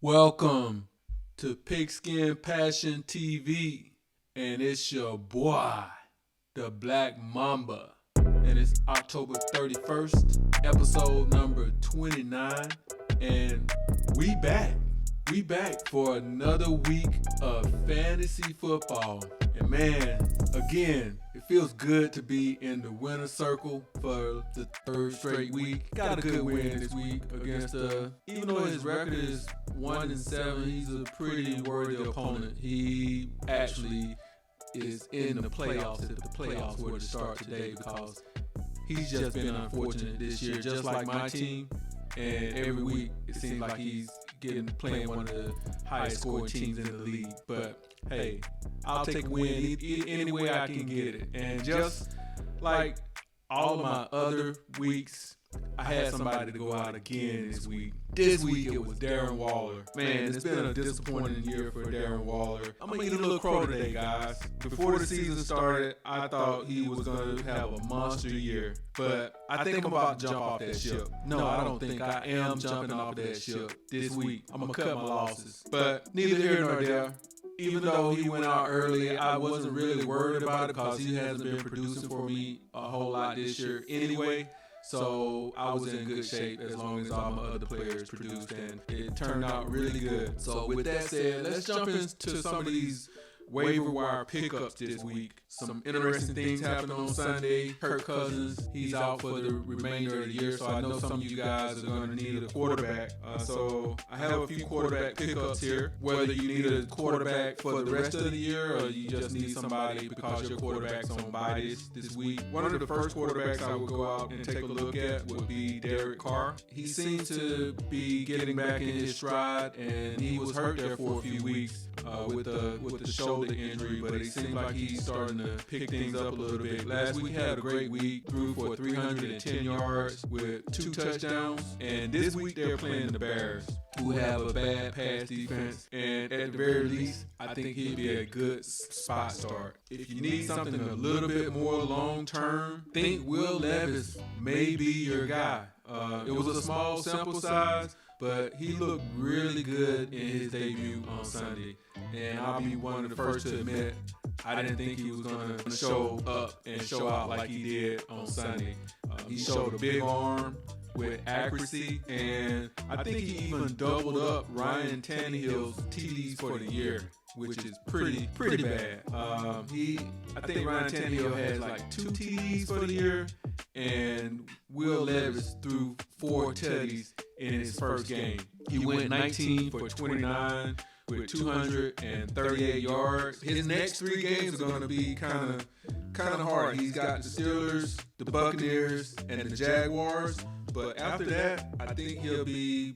Welcome to Pigskin Passion TV, and it's your boy, the Black Mamba, and it's October 31st, episode number 29, and we back for another week of fantasy football. And man, again, it feels good to be in the winner's circle for the third straight week. Got a good win this week against even though his record is 1-7, he's a pretty worthy opponent. He actually is in the playoffs if the playoffs were to start today, because he's just been unfortunate this year, just like my team. And every week it seems like he's playing one of the highest scoring teams in the league. But hey, I'll take a win any way I can get it. And just like all of my other weeks, I had somebody to go out again this week. This week it was Darren Waller. Man, it's been a disappointing year for Darren Waller. I'm going to eat a little crow today, guys. Before the season started, I thought he was going to have a monster year. But I think I'm about to jump off that ship. No, I don't think I am jumping off that ship this week. I'm going to cut my losses. But neither here nor there. Even though he went out early, I wasn't really worried about it because he hasn't been producing for me a whole lot this year anyway. So I was in good shape as long as all my other players produced, and it turned out really good. So with that said, let's jump into some of these waiver wire pickups this week. Some interesting things happened on Sunday. Kirk Cousins, he's out for the remainder of the year, so I know some of you guys are going to need a quarterback. So I have a few quarterback pickups here. Whether you need a quarterback for the rest of the year or you just need somebody because your quarterback's on bye this week. One of the first quarterbacks I would go out and take a look at would be Derek Carr. He seems to be getting back in his stride, and he was hurt there for a few weeks with the shoulder injury, but it seems like he's starting to pick things up a little bit. Last week he had a great week, threw for 310 yards with 2 touchdowns, and this week they're playing the Bears, who have a bad pass defense, and at the very least, I think he'd be a good spot start. If you need something a little bit more long-term, think Will Levis may be your guy. It was a small sample size, but he looked really good in his debut on Sunday. And I'll be one of the first to admit, I didn't think he was going to show up and show out like he did on Sunday. He showed a big arm with accuracy, and I think he even doubled up Ryan Tannehill's TDs for the year, which is pretty bad. I think Ryan Tannehill has like 2 TDs for the year, and Will Levis threw 4 tutties in his first game. He went 19 for 29 with 238 yards. His next 3 games are going to be kind of hard. He's got the Steelers, the Buccaneers, and the Jaguars. But after that, I think he'll be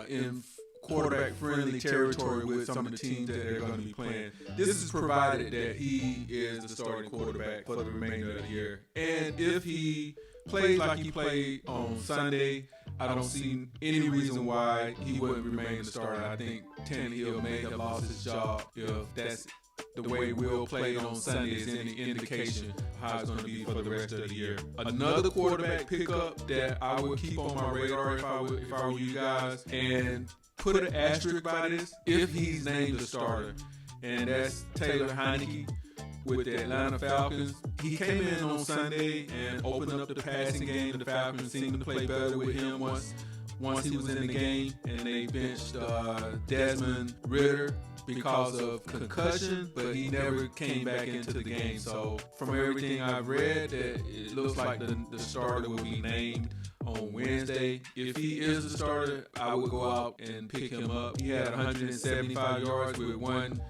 in quarterback-friendly territory with some of the teams that they're going to be playing. This is provided that he is the starting quarterback for the remainder of the year. And if he plays like he played on Sunday, I don't see any reason why he wouldn't remain the starter. I think Tannehill may have lost his job if that's the way Will played on Sunday is any indication of how it's going to be for the rest of the year. Another quarterback pickup that I would keep on my radar if I were you guys, and put an asterisk by this, if he's named the starter, and that's Taylor Heineke with the Atlanta Falcons. He came in on Sunday and opened up the passing game. The Falcons seemed to play better with him once he was in the game, and they benched Desmond Ridder because of concussion, but he never came back into the game. So from everything I've read, that it looks like the starter will be named on Wednesday. If he is the starter, I would go out and pick him up. He had 175 yards with one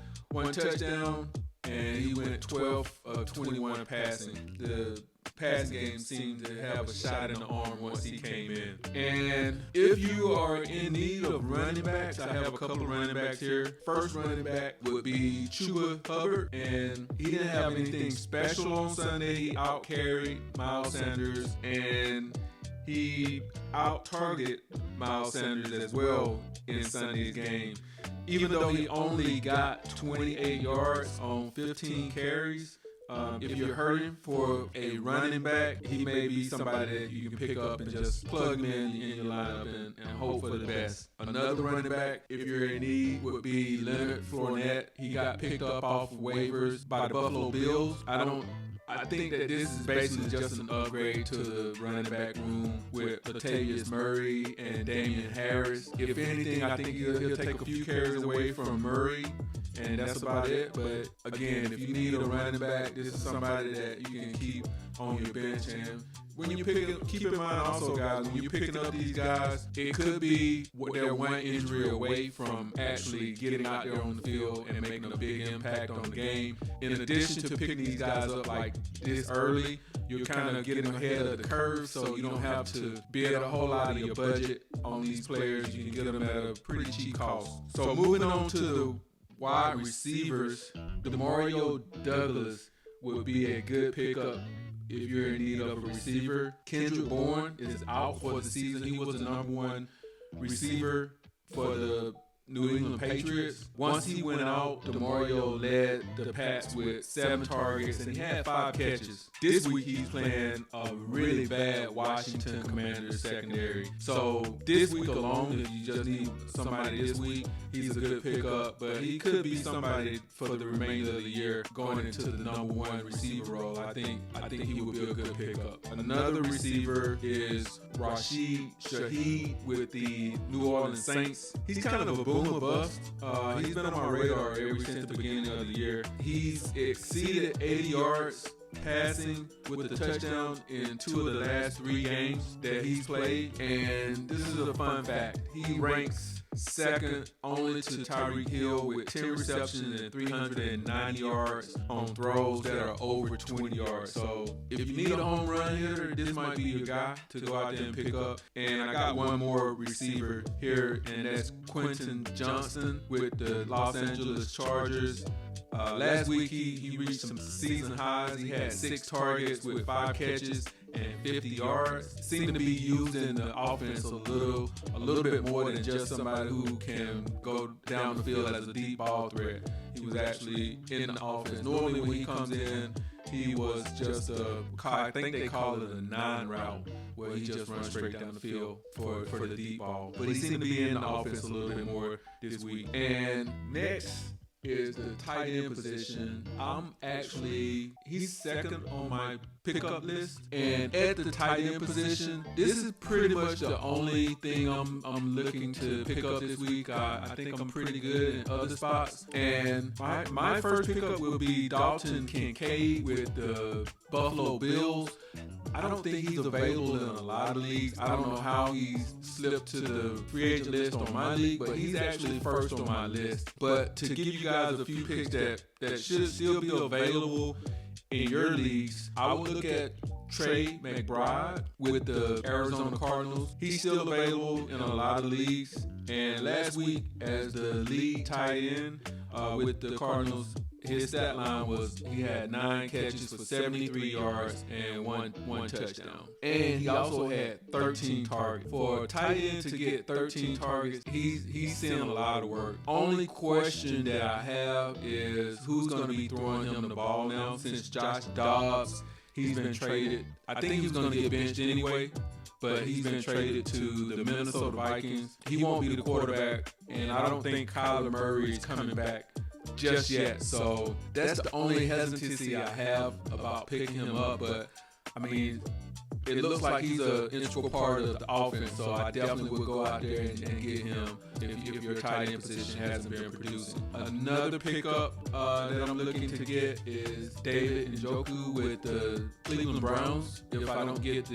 touchdown, and he went 12 of 21 passing. The pass game seemed to have a shot in the arm once he came in. And if you are in need of running backs, I have a couple of running backs here. First running back would be Chuba Hubbard, and he didn't have anything special on Sunday. He out-carried Miles Sanders, and he out-targeted Miles Sanders as well in Sunday's game. Even though he only got 28 yards on 15 carries, If you're hurting for a running back, he may be somebody that you can pick up and just plug him in your lineup and hope for the best. Another running back, if you're in need, would be Leonard Fournette. He got picked up off waivers by the Buffalo Bills. I think that this is basically just an upgrade to the running back room with Latavius Murray and Damian Harris. If anything, I think he'll take a few carries away from Murray, and that's about it. But again, if you need a running back, this is somebody that you can keep on your bench. And when you keep in mind also, guys, when you're picking up these guys, it could be they're one injury away from actually getting out there on the field and making a big impact on the game. In addition to picking these guys up like this early, you're kind of getting ahead of the curve, so you don't have to bid a whole lot of your budget on these players. You can get them at a pretty cheap cost. So moving on to the wide receivers, Demario Douglas would be a good pickup if you're in need of a receiver. Kendrick Bourne is out for the season. He was the number one receiver for the New England Patriots. Once he went out, Demario led the Pats with 7 targets and he had 5 catches. This week he's playing a really bad Washington Commanders secondary. So this week alone, if you just need somebody this week, he's a good pickup, but he could be somebody for the remainder of the year going into the number 1 receiver role. I think he would be a good pickup. Another receiver is Rashid Shaheed with the New Orleans Saints. He's kind of a boom or bust. He's been on my radar ever since the beginning of the year. He's exceeded 80 yards passing with a touchdown in 2 of the last 3 games that he's played. And this is a fun fact. He ranks second only to Tyreek Hill with 10 receptions and 390 yards on throws that are over 20 yards. So if you need a home run hitter, this might be your guy to go out there and pick up. And I got one more receiver here, and that's Quentin Johnson with the Los Angeles Chargers. Last week he reached some season highs. He had 6 targets with 5 catches and 50 yards. Seemed to be used in the offense a little bit more than just somebody who can go down the field as a deep ball threat. He was actually in the offense. Normally when he comes in, he was just I think they call it a 9 route, where he just runs straight down the field for the deep ball. But he seemed to be in the offense a little bit more this week. And next is the tight end position. He's second on my pickup list. And at the tight end position, this is pretty much the only thing I'm looking to pick up this week. I think I'm pretty good in other spots. And my first pickup will be Dalton Kincaid with the Buffalo Bills. I don't think he's available in a lot of leagues. I don't know how he's slipped to the free agent list on my league, but he's actually first on my list. But to give you guys a few picks that should still be available in your leagues, I would look at Trey McBride with the Arizona Cardinals. He's still available in a lot of leagues. And last week, as the lead tight end with the Cardinals, his stat line was he had 9 catches for 73 yards and one touchdown. And he also had 13 targets. For a tight end to get 13 targets, he's seeing a lot of work. Only question that I have is who's going to be throwing him the ball now, since Josh Dobbs, he's been traded. I think he was going to get benched anyway, but he's been traded to the Minnesota Vikings. He won't be the quarterback, and I don't think Kyler Murray is coming back just yet. So that's the only hesitancy I have about picking him up. But I mean, it looks like he's an integral part of the offense, so I definitely would go out there and get him if your tight end position hasn't been producing. Another pickup that I'm looking to get is David Njoku with the Cleveland Browns. If I don't get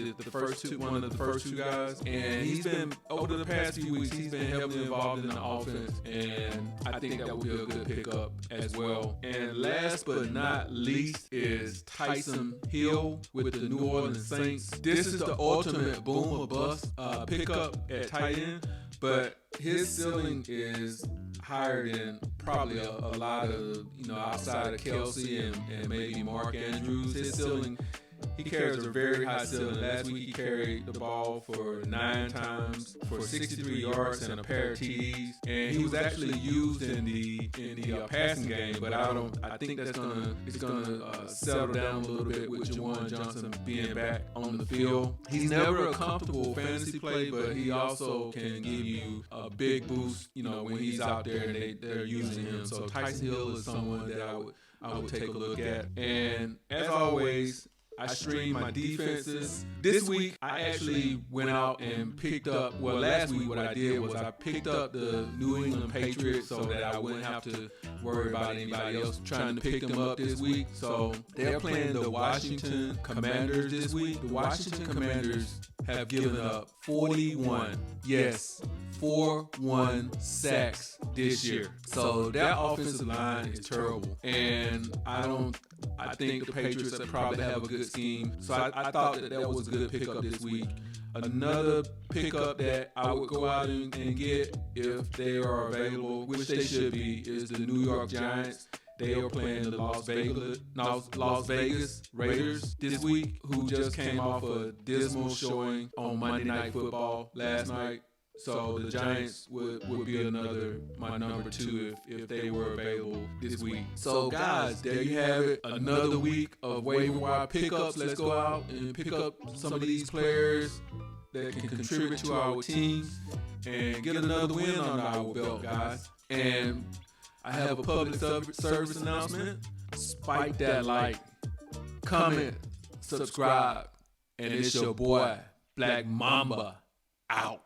one of the first two guys, and he's been over the past few weeks, he's been heavily involved in the offense, and I think that would be a good pickup as well. And last but not least is Tyson Hill with the New Orleans Saints. This is the ultimate boom or bust pickup at tight end, but his ceiling is higher than probably a lot of, outside of Kelsey and maybe Mark Andrews. His ceiling, he carries a very high ceiling. Last week he carried the ball for 9 times for 63 yards and a pair of TDs, and he was actually used in the passing game. But I think it's gonna settle down a little bit with Juwan Johnson being back on the field. He's never a comfortable fantasy play, but he also can give you a big boost, when he's out there and they're using him. So Tyson Hill is someone that I would take a look at. And as always, I stream my defenses. This week, I actually went out and picked up, last week what I did was I picked up the New England Patriots so that I wouldn't have to worry about anybody else trying to pick them up this week. So they're playing the Washington Commanders this week. The Washington Commanders have given up 41 sacks this year. So that offensive line is terrible. And I think the Patriots probably have a good scheme. So I thought that was a good pickup this week. Another pickup that I would go out and get if they are available, which they should be, is the New York Giants. They are playing the Las Vegas Raiders this week, who just came off a dismal showing on Monday Night Football last night. So the Giants would be my number 2 if they were available this week. So guys, there you have it. Another week of waiver wire pickups. Let's go out and pick up some of these players that can contribute to our team and get another win on our belt, guys. And I have a public service announcement. Spike that like, comment, subscribe, and it's your boy, Black Mamba, out.